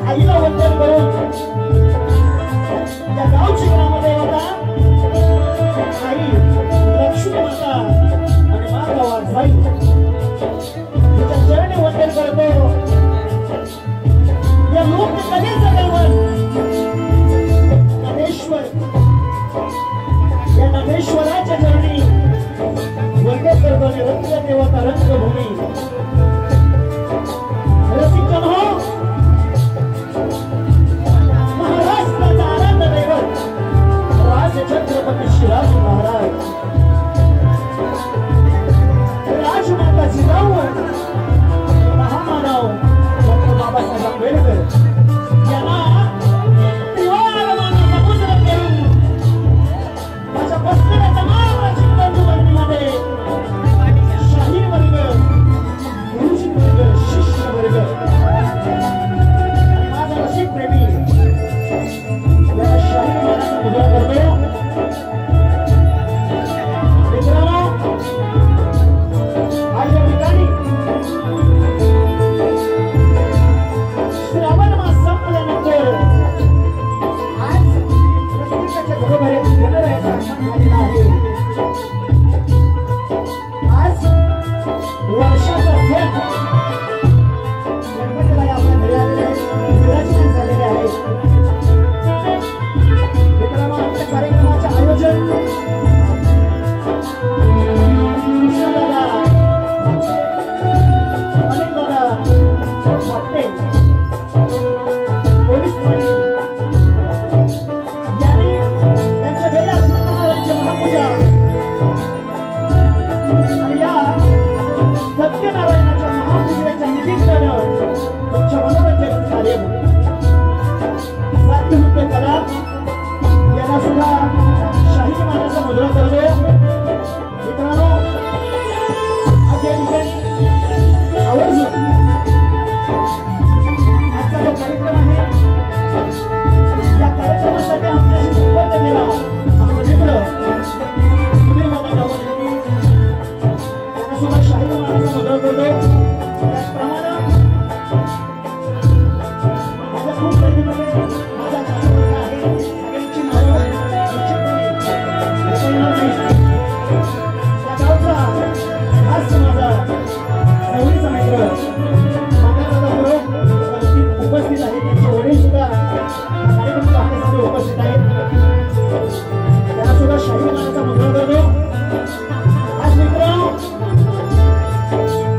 आईला वंदन करून त्या गावची ग्रामदेवता आई लक्ष्मी माता आणि माता वाघबाई तिच्या चरणी वंदन करतो। या लोक कलेचं दैवत नमेश्वर, या नमेश्वराच्या चरणी वंदन करतो। रंग देवता रंगभूमी रसिकजन हो, महाराष्ट्राचा आनंद दैवत राज छत्रपती शिवाजी महाराज, राजमाता जिजाऊ, महामानव डॉक्टर बाबासाहेब आंबेडकर यांना त्रिवारमानं नमस्कार करून माझ्या बसलेल्या तमाम रसिक बंधू भगिनींमध्ये शाहीर वर्ग, गुरुजी वर्ग, शिष्य वर्ग, माझा रसिक प्रेमी या शाहीर मानाचा मुद्रा करतो। मित्रांनो, आज या ठिकाणी श्रावण मास संपल्यानंतर आज प्रत्येकाच्या घरोघरी गणरायाचा आगमन झालेला आहे। आज वर्षाचा सण गणपतीला आपल्या घरी आलेले आहे, विराजमान झालेले आहे। मित्रांनो, आजच्या कार्यक्रमाचे आयोजन कृष्णदादा, अनिलदादा वाटते, पोलीस मंडळी यांनी त्यांच्या गेल्या सत्यनारायणची महापूजा आणि या सत्यनारायणाच्या महापूजेच्या निमित्तानं तुमच्या मनोरंजन कार्य साध्य नृत्य कला यांना सुद्धा शाही मानाचा मुद्रा करतो। मित्रांनो, आज या ठिकाणी आवर्जून आजचा जो कार्यक्रम आहे या कार्यक्रमासाठी आमच्याशी संपर्क केला आमचा मित्र सुधीर मामा गावडे यांना सुद्धा शाही मानाचा मुद्रा करतो। त्याचप्रमाणे माझ्या खूप गर्दीमध्ये माझा चाचणी आहे, सगळ्यांची नावं निश्चितपणे त्या गावचा खास माझा नवरीचा मित्र मामादादा बरोबर उपस्थित आहे। त्यांचे वडील सुद्धा कार्यक्रम पाहण्यासाठी उपस्थित आहेत, त्यांना सुद्धा शाही मानाचा मुद्रा करतो। आज मित्रांनो,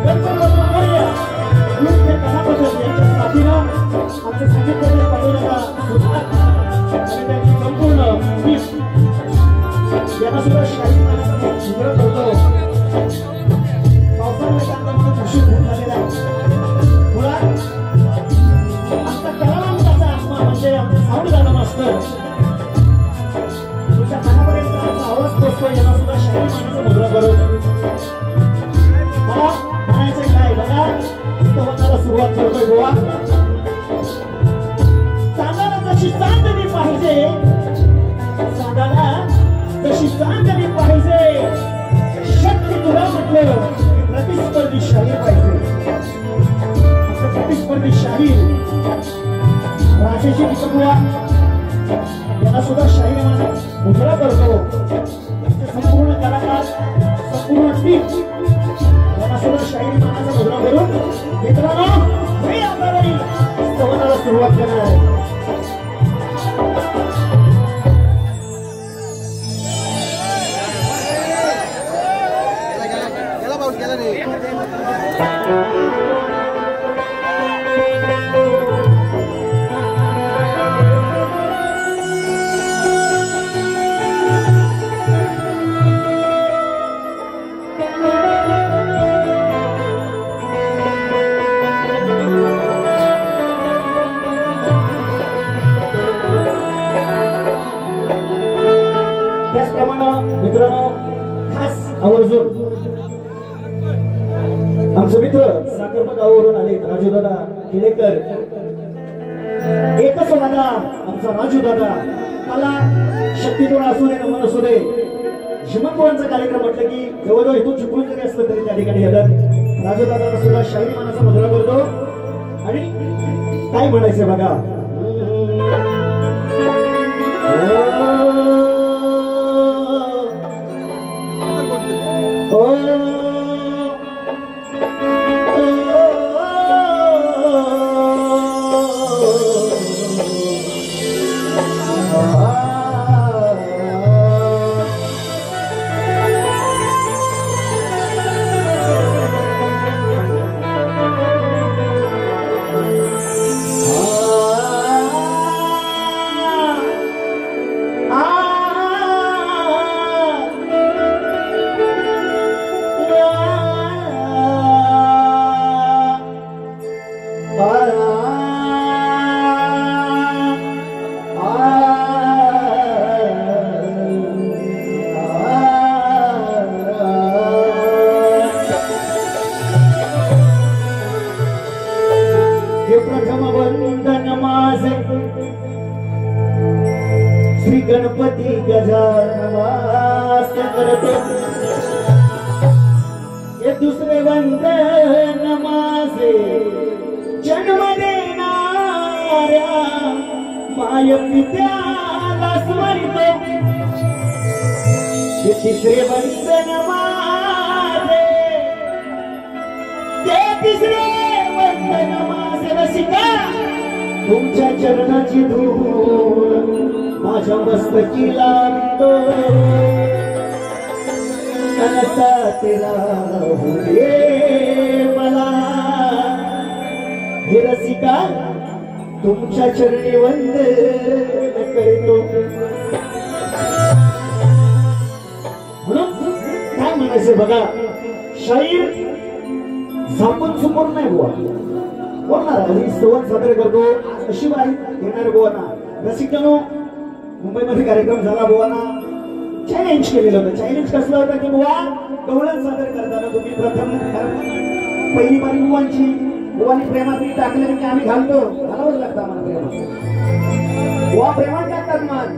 गणपती मोरया नृत्य कलापथक यांच्या साथीनं आमचे संगीतकार पांडुरंगा सुतार आणि त्यांची संपूर्ण टीम यांना सुद्धा शाही मानाचा मुद्रा करतो। पावसामुळे त्यांचा मला उशीर होऊन झालेला आहे। मुळात आमचा कलावंताचा आत्मा म्हणजे आमचे साऊंड गाणं मास्टर तुमच्या कानापर्यंत आमचा आवाज पोचतो, यांना सुद्धा शाही मानाचा मुद्रा करतो। मला म्हणायचं काय बघा, इथं होणारा सुरुवात करतोय गोवा। चांदाला जशी चांदणी पाहिजे, चांदाला जशी चांदणी पाहिजे, शक्ती तुला म्हटलं प्रतिस्पर्धी शाहीर पाहिजे। प्रतिस्पर्धी शाहीर राजेशी टिकबुवा यांना सुद्धा शाहीर मान मुद्रा करतो। संपूर्ण कलाकार, संपूर्ण टीम यांना सुद्धा शाहीर मानाचा मुद्रा करून मित्रांनो मी आपल्यावरील स्तवनाला सुरुवात करणार आहे। मित्रांनो, खास आवर्जून आमचे मित्र साखरपा गावावरून आले राजूदादा केळेकर, एकच वादा आमचा राजूदादा, मला शक्तीतून असू दे नमन असू दे, श्रीमंतवांचा कार्यक्रम म्हटलं की जवळजवळ इथून चुकून जरी असलं तरी त्या ठिकाणी येतात। राजूदादाला सुद्धा शाहीर मानाचा मुद्रा करतो आणि काय म्हणायचं बघा. श्री गणपती गजाननास करतो. हे दुसरे वंदन माझे जन्म देणाऱ्या माय पित्याला स्मरितो. हे तिसरे वंदन माझे ते तिसरे वंदन माझे रसिका तुमच्या चरणाची धूळ माझ्या मस्तकी लागतो. तेरा मला हे रसिका तुमच्या चरणी वंदन करतो. म्हणून काय म्हणायचं बघा. शाहीर झापून चुकून नाही बुवा बोलणार. संवाद सादर करतो अशी वारी येणार बुवाना. रसिकांनो मुंबईमध्ये कार्यक्रम झाला बुवाना चॅलेंज केलेलं होतं. चॅलेंज कसलं होतं की बुवा गवळण सादर करताना तुम्ही प्रथम पहिली पारी बुवांनी प्रेमात टाकलं की आम्ही घालतो घालावंच लागतं आम्हाला प्रेमात. बुवा प्रेमात टाकतात मान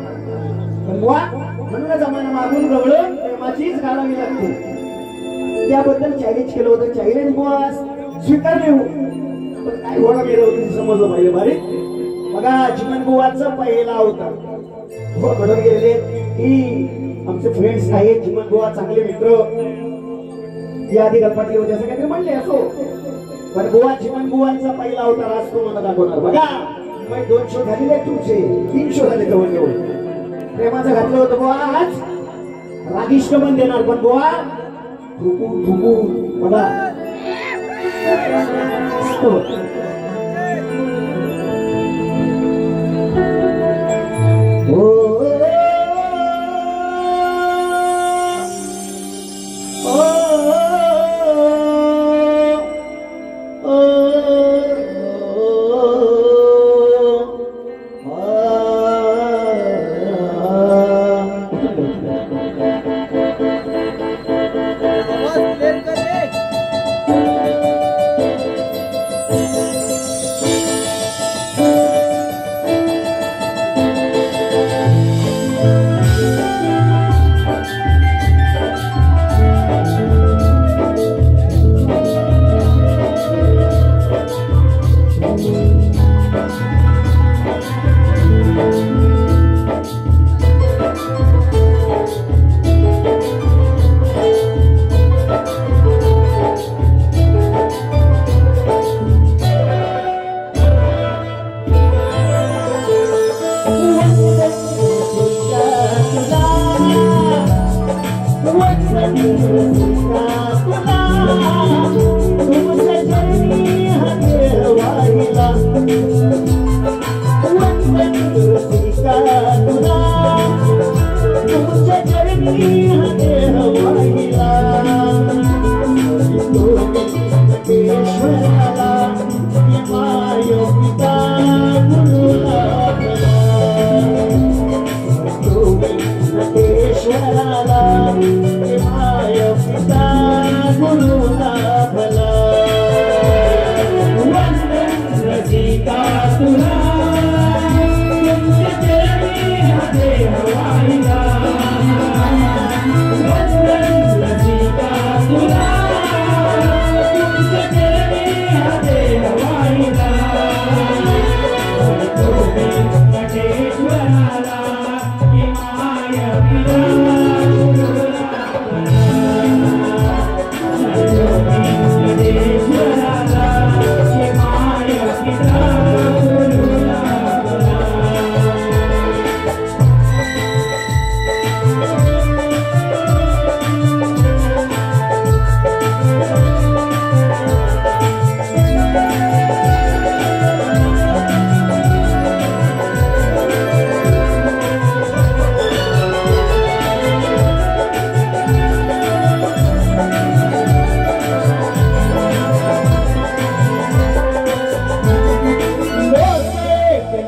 पण बुवा म्हणूनच आम्हाला मागून गवळण प्रेमाचीच घालावी लागते. त्याबद्दल चॅलेंज केलं होतं. चॅलेंज बुवा स्वीकारले पण काय होणार गेलं होतं समजलं पाहिजे. बारीक बघा चिमण बुवाचा पहिला होता म्हणून गेले की आमचे फ्रेंड्स आहेत चिमण बुवा चांगले मित्र या आधी गणपती होते असं काहीतरी म्हणले असो. पण बुवा चिमण बुवांचा पहिला होता राज तो मला दाखवणार. बघा मुंबईत 2 शो झालेले तुमचे 3 शो झाले जवळ प्रेमाचं घातलं होतं बुवा. आज रागिष्ट पण देणार पण बुवा थुकून थुकून बघा Shwara, Himaya Pita.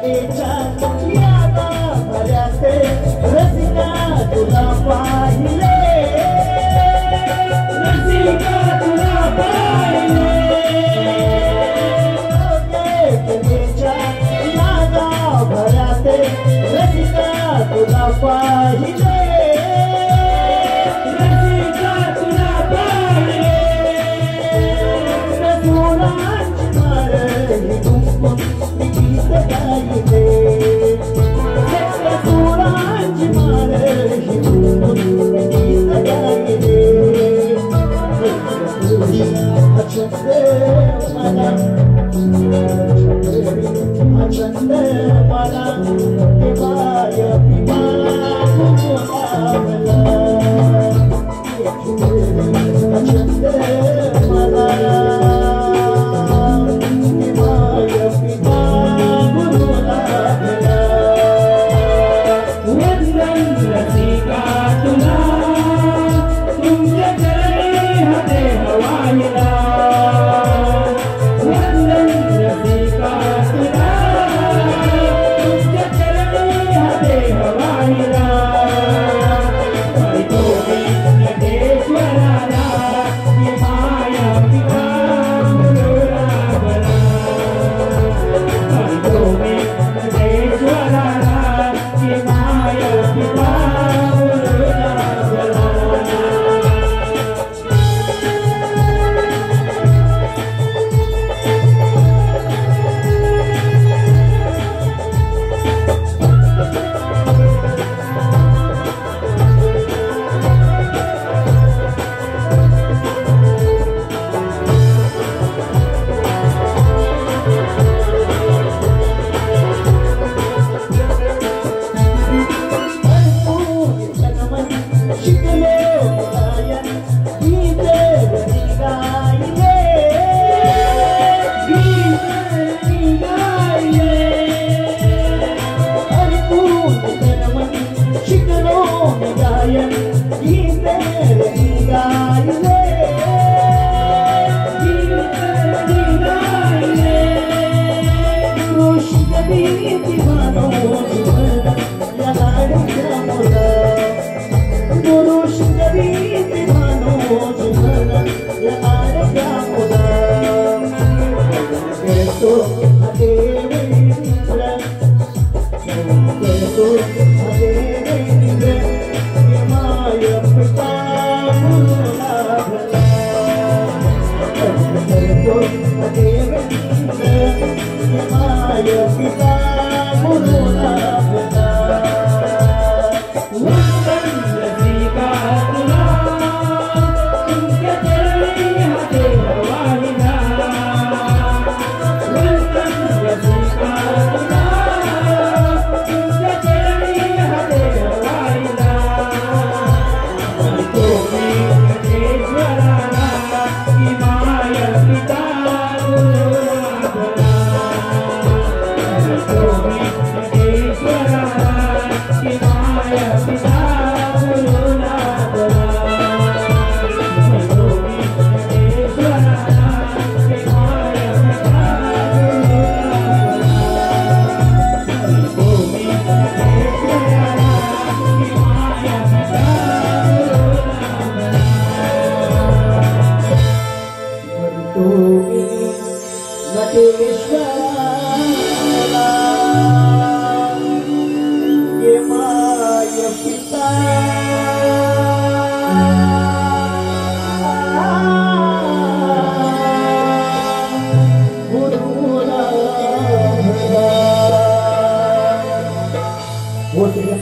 कलेच्या यादा भऱ्याते रसिका तुला पाहिले रसिका तुला पाहिले कलेच्या यादा भऱ्याते रसिका तुला पाहिले Guru